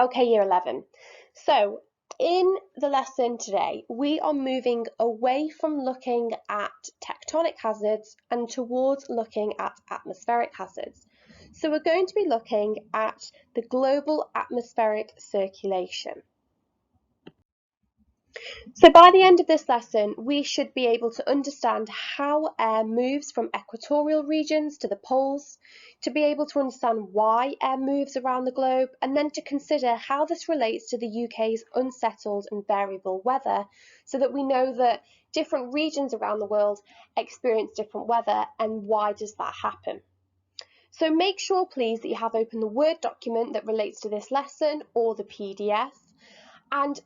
Okay, year 11. So in the lesson today, we are moving away from looking at tectonic hazards and towards looking at atmospheric hazards. So we're going to be looking at the global atmospheric circulation. So by the end of this lesson, we should be able to understand how air moves from equatorial regions to the poles, to be able to understand why air moves around the globe, and then to consider how this relates to the UK's unsettled and variable weather, so that we know that different regions around the world experience different weather and why does that happen. So make sure please that you have open the Word document that relates to this lesson or the PDF, and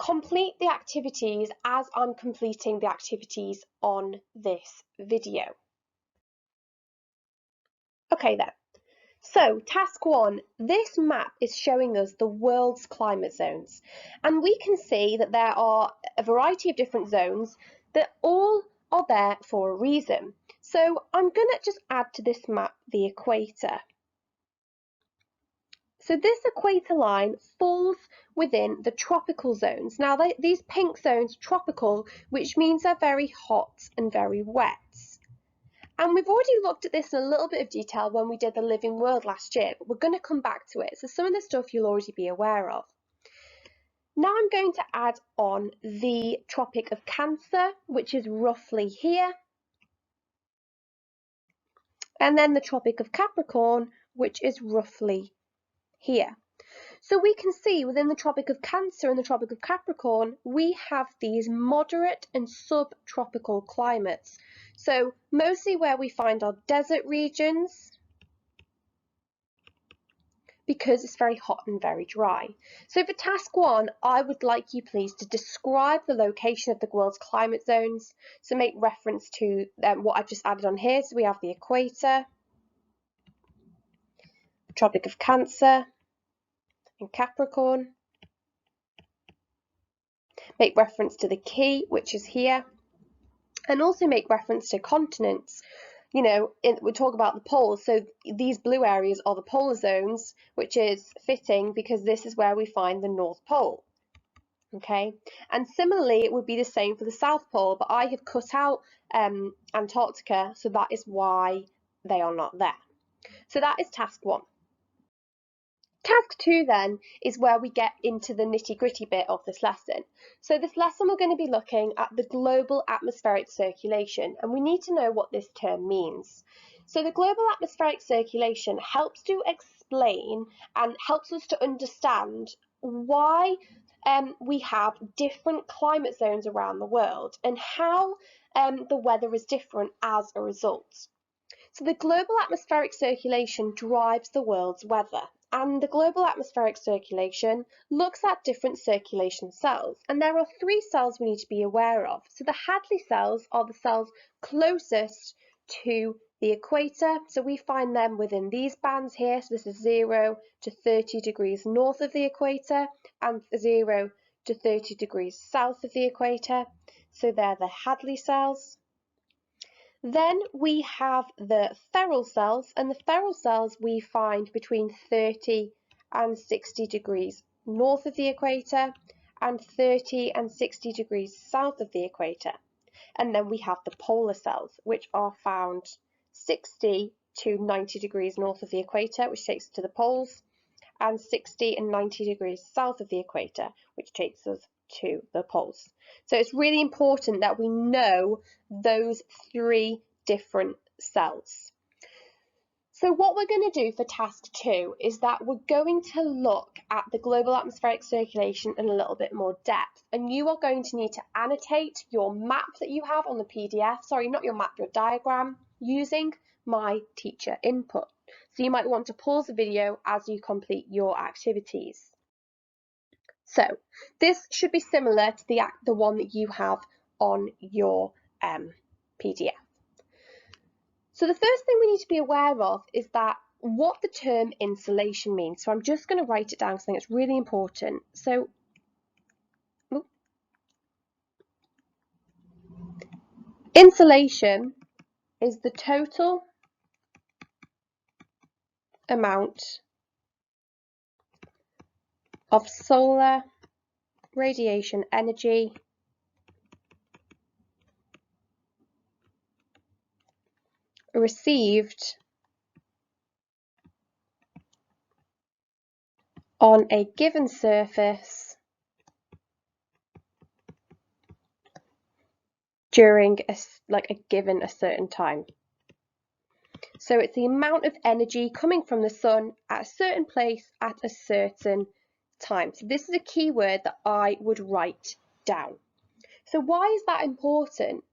complete the activities as I'm completing the activities on this video. Okay then, so task 1, this map is showing us the world's climate zones, and we can see that there are a variety of different zones that all are there for a reason. So I'm going to just add to this map the equator. So this equator line falls within the tropical zones. Now these pink zones are tropical, which means they're very hot and very wet. And we've already looked at this in a little bit of detail when we did the living world last year, but we're going to come back to it. So some of the stuff you'll already be aware of. Now I'm going to add on the Tropic of Cancer, which is roughly here. And then the Tropic of Capricorn, which is roughly here. So we can see within the Tropic of Cancer and the Tropic of Capricorn, we have these moderate and subtropical climates. So mostly where we find our desert regions, because it's very hot and very dry. So for task 1, I would like you please to describe the location of the world's climate zones. So make reference to what I've just added on here. So we have the equator, Tropic of Cancer, and Capricorn. Make reference to the key, which is here, and also make reference to continents. You know, we talk about the poles, so these blue areas are the polar zones, which is fitting because this is where we find the North Pole. Okay, and similarly it would be the same for the South Pole, but I have cut out Antarctica, so that is why they are not there. So that is task 1. Task 2 then is where we get into the nitty-gritty bit of this lesson. So this lesson we're going to be looking at the global atmospheric circulation, and we need to know what this term means. So the global atmospheric circulation helps to explain and helps us to understand why we have different climate zones around the world and how the weather is different as a result. So the global atmospheric circulation drives the world's weather. And the global atmospheric circulation looks at different circulation cells, and there are 3 cells we need to be aware of. So the Hadley cells are the cells closest to the equator, so we find them within these bands here. So this is 0 to 30 degrees north of the equator and 0 to 30 degrees south of the equator. So they're the Hadley cells. Then we have the Ferrel cells, and the Ferrel cells we find between 30 and 60 degrees north of the equator and 30 and 60 degrees south of the equator. And then we have the polar cells, which are found 60 to 90 degrees north of the equator, which takes us to the poles, and 60 and 90 degrees south of the equator, which takes us to the poles. So it's really important that we know those 3 different cells. So what we're going to do for task 2 is that we're going to look at the global atmospheric circulation in a little bit more depth, and you are going to need to annotate your map that you have on the PDF, sorry, not your map, your diagram, using my teacher input. So you might want to pause the video as you complete your activities. So this should be similar to the one that you have on your PDF. So the first thing we need to be aware of is that what the term insulation means. So I'm just going to write it down because I think it's really important. So insulation is the total amount of solar radiation energy received on a given surface during a certain time. So it's the amount of energy coming from the sun at a certain place at a certain time. So this is a key word that I would write down. So why is that important?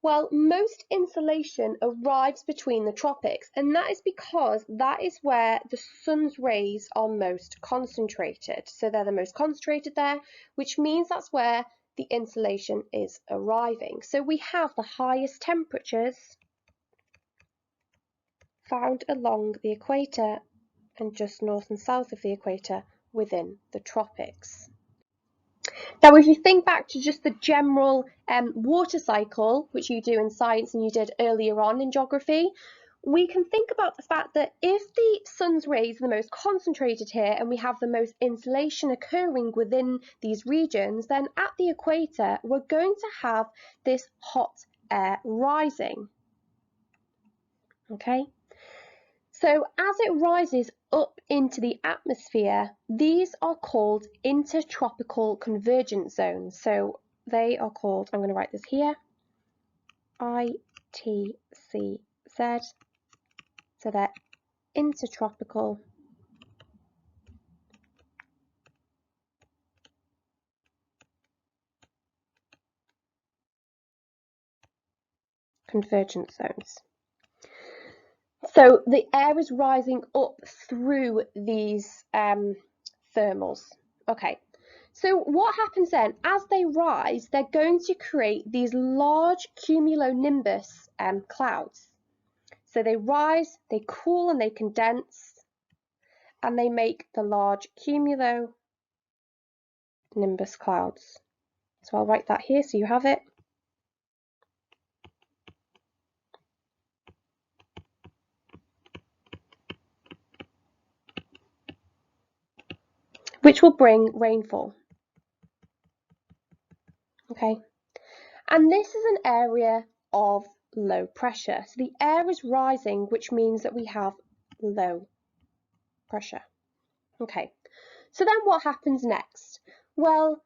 Well, most insolation arrives between the tropics, and that is because that is where the sun's rays are most concentrated. So they're the most concentrated there, which means that's where the insolation is arriving. So we have the highest temperatures found along the equator and just north and south of the equator within the tropics. Now, if you think back to just the general water cycle, which you do in science and you did earlier on in geography, we can think about the fact that if the sun's rays are the most concentrated here and we have the most insolation occurring within these regions, then at the equator, we're going to have this hot air rising. Okay? So as it rises up into the atmosphere, these are called intertropical convergence zones. So they are called, I'm going to write this here, ITCZ. So they're intertropical convergence zones. So the air is rising up through these thermals. Okay, so what happens then? As they rise, they're going to create these large cumulonimbus clouds. So they rise, they cool and they condense, and they make the large cumulonimbus clouds. So I'll write that here so you have it. Which will bring rainfall. Okay, and this is an area of low pressure. So the air is rising, which means that we have low pressure. Okay, so then what happens next? Well,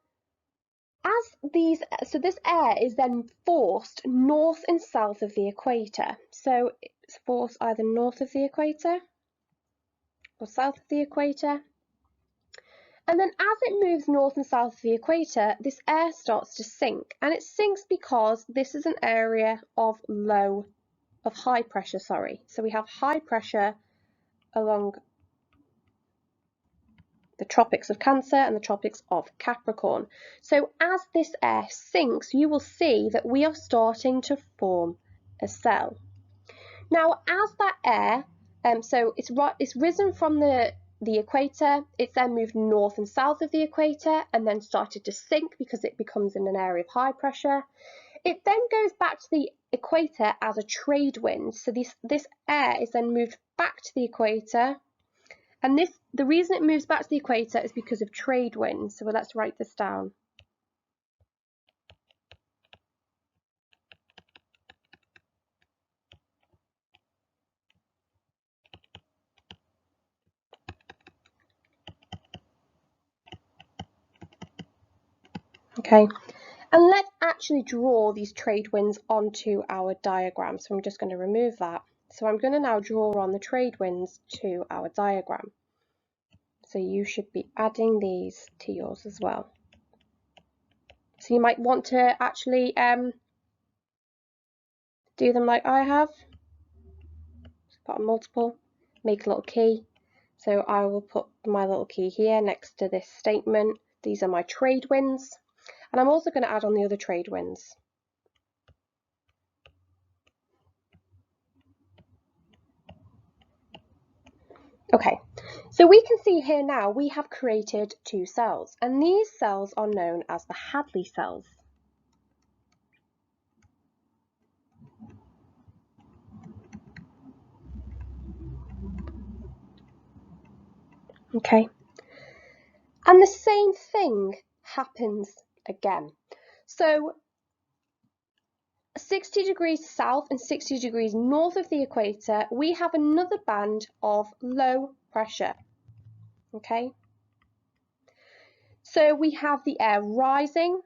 so this air is then forced north and south of the equator. So it's forced either north of the equator or south of the equator. And then as it moves north and south of the equator, this air starts to sink. And it sinks because this is an area of high pressure, So we have high pressure along the tropics of Cancer and the tropics of Capricorn. So as this air sinks, you will see that we are starting to form a cell. Now, as that air, so it's risen from the equator, it's then moved north and south of the equator and then started to sink because it becomes in an area of high pressure. It then goes back to the equator as a trade wind. So this air is then moved back to the equator. And the reason it moves back to the equator is because of trade winds. So let's write this down. Okay, and let's actually draw these trade winds onto our diagram. So I'm just going to remove that. So I'm going to now draw on the trade winds to our diagram. So you should be adding these to yours as well. So you might want to actually do them like I have. Put a multiple, make a little key. So I will put my little key here next to this statement. These are my trade winds. And I'm also going to add on the other trade winds. Okay, so we can see here now we have created two cells, and these cells are known as the Hadley cells. Okay, And the same thing happens again. So 60 degrees south and 60 degrees north of the equator, we have another band of low pressure. Okay, so we have the air rising,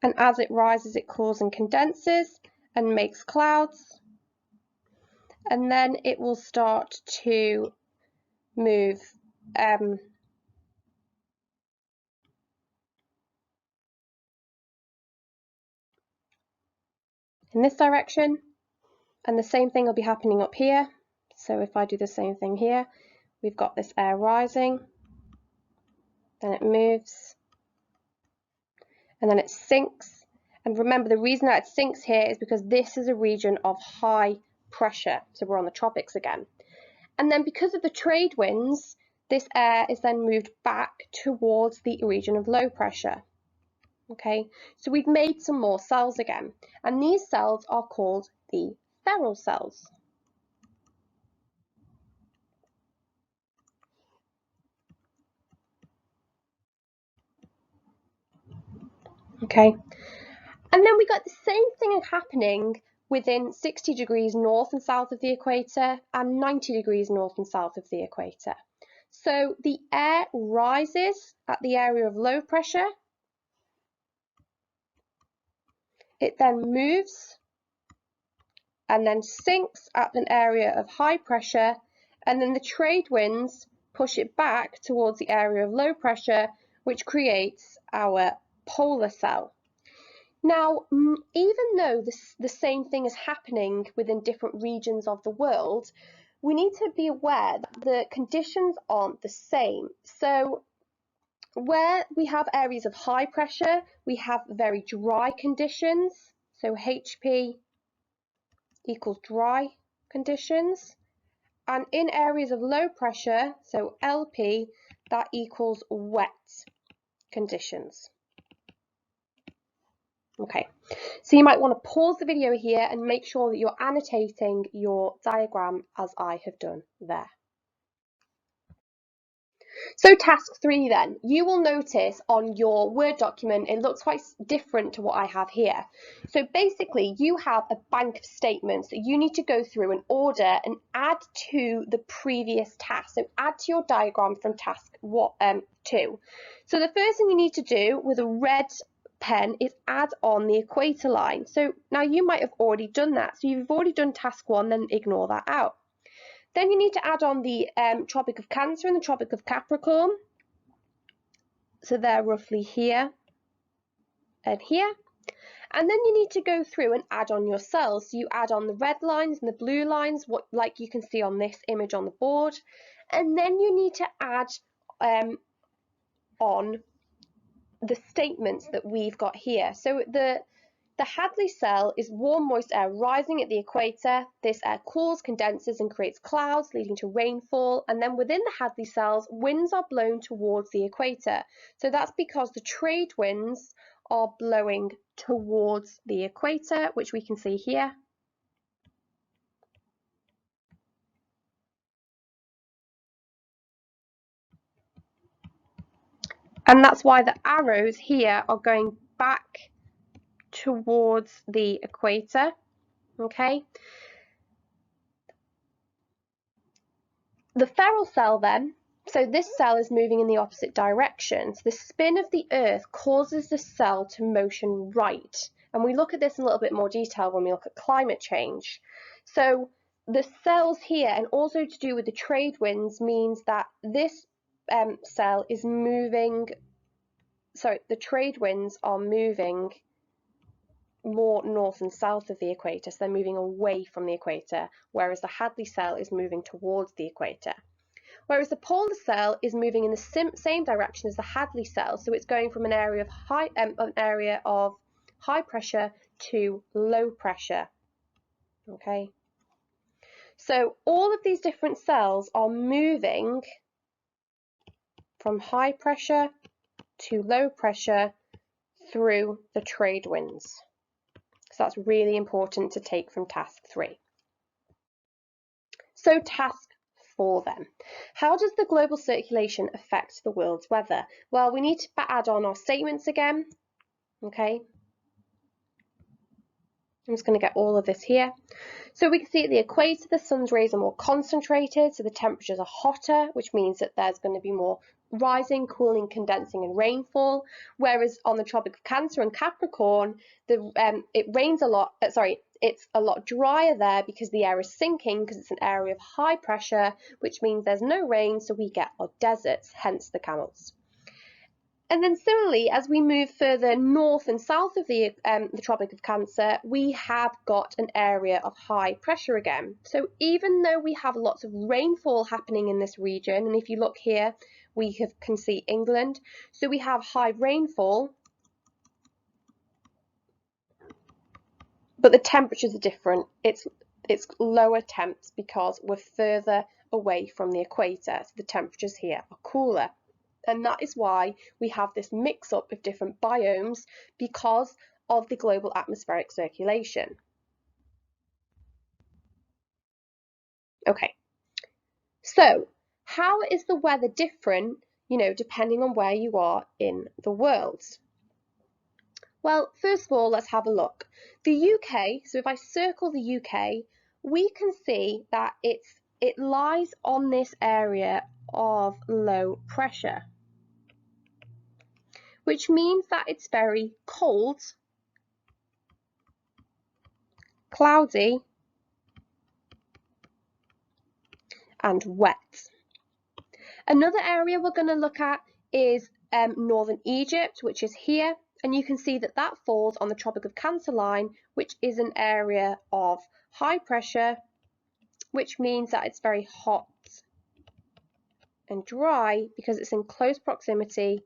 and as it rises it cools and condenses and makes clouds, and then it will start to move in this direction, and the same thing will be happening up here. So if I do the same thing here, we've got this air rising, then it moves, and then it sinks. And remember, the reason that it sinks here is because this is a region of high pressure, so we're on the tropics again. And then because of the trade winds, this air is then moved back towards the region of low pressure. Okay, so we've made some more cells again, and these cells are called the feral cells. Okay, and then we got the same thing happening within 60 degrees north and south of the equator and 90 degrees north and south of the equator. So the air rises at the area of low pressure, it then moves and then sinks at an area of high pressure, and then the trade winds push it back towards the area of low pressure, which creates our polar cell. Now, even though the same thing is happening within different regions of the world, we need to be aware that the conditions aren't the same. So where we have areas of high pressure, we have very dry conditions. So HP equals dry conditions. And in areas of low pressure, so LP, that equals wet conditions. Okay, so you might want to pause the video here and make sure that you're annotating your diagram as I have done there. So task 3 then, you will notice on your Word document it looks quite different to what I have here. So basically you have a bank of statements that you need to go through and order and add to the previous task. So add to your diagram from task 2. So the first thing you need to do with a red pen is add on the equator line. So now you might have already done that. So you've already done task 1, then ignore that out. Then you need to add on the Tropic of Cancer and the Tropic of Capricorn. So they're roughly here and here. And then you need to go through and add on your cells. So you add on the red lines and the blue lines, like you can see on this image on the board. And then you need to add on the statements that we've got here. So the Hadley cell is warm, moist air rising at the equator. This air cools, condenses, and creates clouds, leading to rainfall. And then within the Hadley cells, winds are blown towards the equator. So that's because the trade winds are blowing towards the equator, which we can see here. And that's why the arrows here are going back towards the equator. Okay. The feral cell then, so this cell is moving in the opposite direction. So the spin of the Earth causes the cell to motion right. And we look at this in a little bit more detail when we look at climate change. So the cells here, and also to do with the trade winds, means that this cell is moving, sorry, the trade winds are moving more north and south of the equator, so they're moving away from the equator, whereas the Hadley cell is moving towards the equator. Whereas the polar cell is moving in the same direction as the Hadley cell, so it's going from an area of high pressure to low pressure. Okay, so all of these different cells are moving from high pressure to low pressure through the trade winds. So that's really important to take from task 3. So task for them. How does the global circulation affect the world's weather? Well, we need to add on our statements again. Okay. I'm just going to get all of this here. So we can see at the equator, the sun's rays are more concentrated, so the temperatures are hotter, which means that there's going to be more rising, cooling, condensing, and rainfall. Whereas on the Tropic of Cancer and Capricorn, it rains a lot. It's a lot drier there because the air is sinking because it's an area of high pressure, which means there's no rain, so we get our deserts, hence the camels. And then similarly, as we move further north and south of the Tropic of Cancer, we have got an area of high pressure again. So even though we have lots of rainfall happening in this region, and if you look here, we can see England. So we have high rainfall, but the temperatures are different. It's lower temps because we're further away from the equator, so the temperatures here are cooler. And that is why we have this mix-up of different biomes because of the global atmospheric circulation. Okay, so how is the weather different, depending on where you are in the world? Well, first of all, let's have a look. The UK, so if I circle the UK, we can see that it lies on this area of low pressure, which means that it's very cold, cloudy, and wet. Another area we're going to look at is northern Egypt, which is here, and you can see that that falls on the Tropic of Cancer line, which is an area of high pressure, which means that it's very hot and dry because it's in close proximity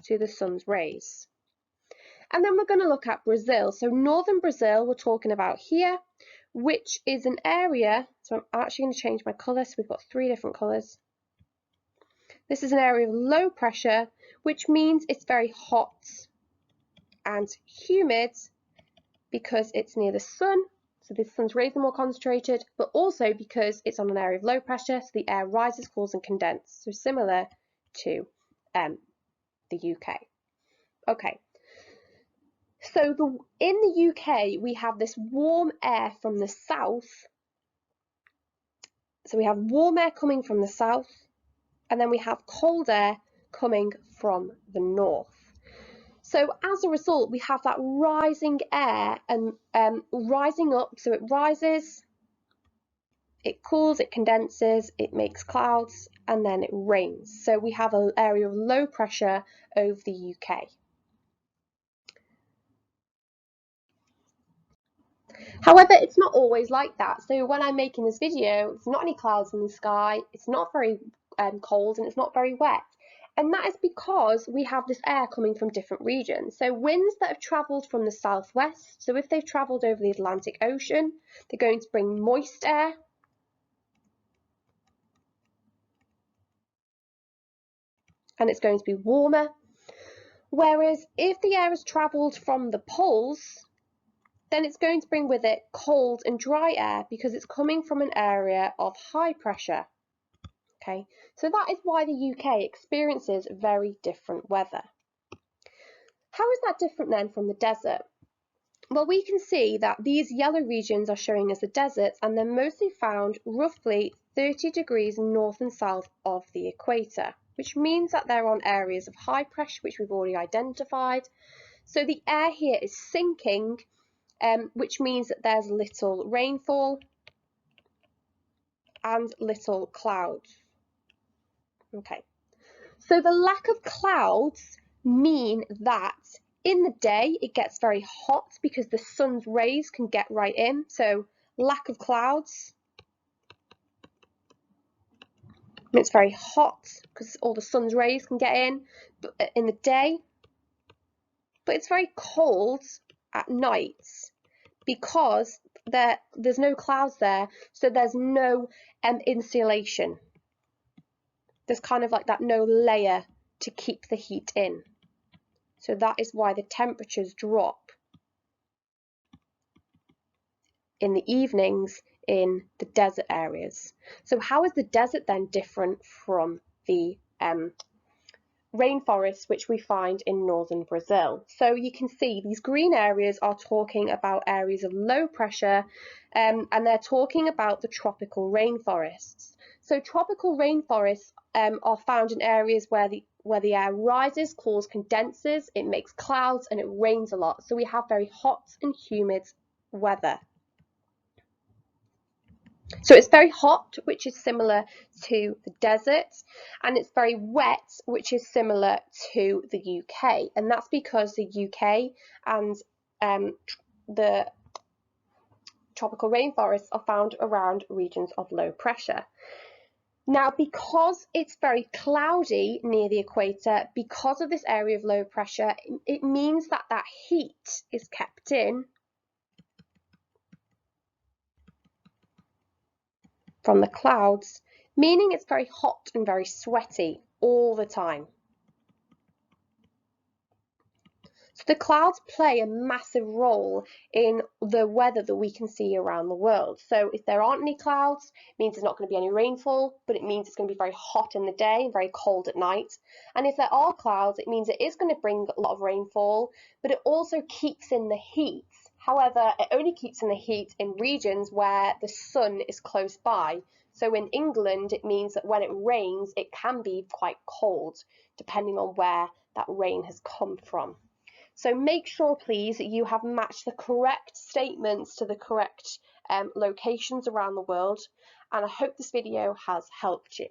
to the sun's rays. And then we're going to look at Brazil. So northern Brazil, we're talking about here, which is an area, so I'm actually going to change my colour, so we've got 3 different colours. This is an area of low pressure, which means it's very hot and humid because it's near the sun, so the sun's rays are more concentrated, but also because it's on an area of low pressure, so the air rises, cools, and condenses, so similar to the UK. Okay, so in the UK, we have this warm air from the south. So we have warm air coming from the south, and then we have cold air coming from the north. So as a result, we have that rising air and rising up. So it rises, it cools, it condenses, it makes clouds, and then it rains. So we have an area of low pressure over the UK. However, it's not always like that. So when I'm making this video, it's not any clouds in the sky, it's not very cold, and it's not very wet. And that is because we have this air coming from different regions. So winds that have travelled from the southwest, so if they've travelled over the Atlantic Ocean, they're going to bring moist air. And it's going to be warmer. Whereas if the air has travelled from the poles, then it's going to bring with it cold and dry air because it's coming from an area of high pressure. Okay, so that is why the UK experiences very different weather. How is that different then from the desert? Well, we can see that these yellow regions are showing us the deserts, and they're mostly found roughly 30 degrees north and south of the equator, which means that they're on areas of high pressure, which we've already identified. So the air here is sinking, which means that there's little rainfall and little clouds. Okay, so the lack of clouds mean that in the day it gets very hot because the sun's rays can get right in. So lack of clouds, it's very hot because all the sun's rays can get in the day, but it's very cold at night because there's no clouds there, so there's no insulation. There's kind of like that no layer to keep the heat in. So that is why the temperatures drop in the evenings in the desert areas. So how is the desert then different from the rainforests which we find in northern Brazil? So you can see these green areas are talking about areas of low pressure, and they're talking about the tropical rainforests. So tropical rainforests are found in areas where the air rises, causes condensers, it makes clouds, and it rains a lot. So we have very hot and humid weather. So it's very hot, which is similar to the desert, and it's very wet, which is similar to the UK. And that's because the UK and the tropical rainforests are found around regions of low pressure. Now, because it's very cloudy near the equator, because of this area of low pressure, it means that that heat is kept in from the clouds, meaning it's very hot and very sweaty all the time. So the clouds play a massive role in the weather that we can see around the world. So if there aren't any clouds, it means there's not going to be any rainfall, but it means it's going to be very hot in the day and very cold at night. And if there are clouds, it means it is going to bring a lot of rainfall, but it also keeps in the heat. However, it only keeps in the heat in regions where the sun is close by. So in England, it means that when it rains, it can be quite cold, depending on where that rain has come from. So make sure, please, that you have matched the correct statements to the correct locations around the world, and I hope this video has helped you.